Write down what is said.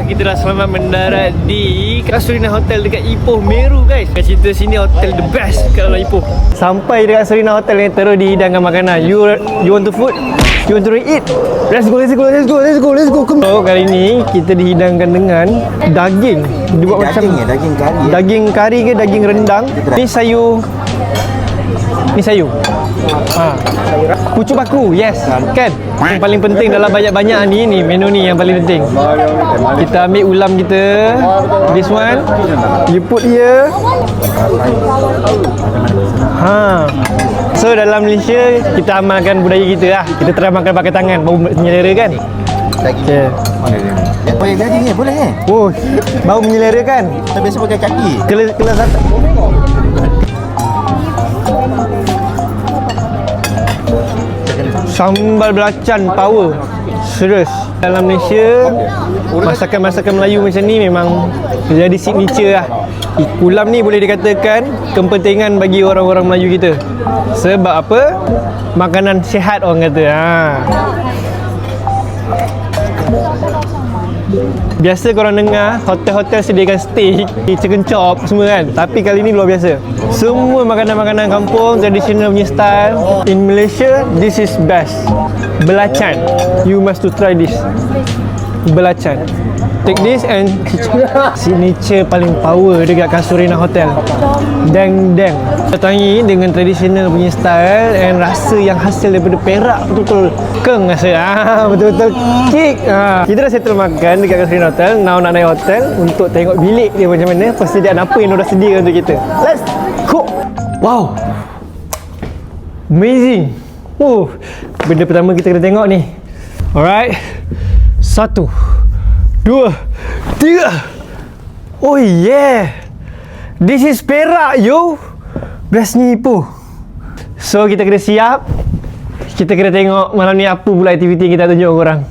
kita dah selamat mendarat di Casuarina Hotel dekat Ipoh Meru guys. Kat cerita sini hotel the best kat dalam Ipoh. Sampai dekat Casuarina Hotel ni terus dihidangkan makanan. You want to food? You want to eat? Let's go. Come. So kali ni kita dihidangkan dengan daging. Dibuat macam daging kari. Daging kari ke daging rendang? Ni sayur. Pucuk baku, yes. Kan? Yang paling penting dalam banyak-banyak ni menu ni yang paling penting. Kita ambil ulam kita. This one. You put here. So dalam Malaysia kita amalkan budaya kita lah. Kita try makan pakai tangan bau menyelera kan? Okay. Boleh daging ni, boleh ni. Oh, bau menyelera kan? Kita biasa pakai kaki. Kelas atas. Sambal belacan power. Serius. Dalam Malaysia masakan-masakan Melayu macam ni memang jadi signature lah. Ulam ni boleh dikatakan kepentingan bagi orang-orang Melayu kita. Sebab apa? Makanan sihat orang kata. Biasa korang dengar hotel-hotel sediakan steak, chicken chop semua kan. Tapi kali ni luar biasa. Semua makanan-makanan kampung traditional punya style. In Malaysia, this is best. Belacan. You must to try this. Belacan. Take this and signature paling power dekat Casuarina Hotel. Deng-deng. Datangi dengan traditional punya style and rasa yang hasil daripada Perak betul-betul keng rasa. Betul-betul kick. Kita dah settle makan dekat Casuarina Hotel. Now nak naik hotel untuk tengok bilik dia macam mana, persediaan apa yang dah sedia untuk kita. Let's go. Wow. Amazing. Benda pertama kita kena tengok ni. Alright. 1, 2, 3. Oh yeah. This is Perak yo. Best ni Ipoh. So kita kena siap. Kita kena tengok malam ni apa pula aktiviti kita tunjuk korang.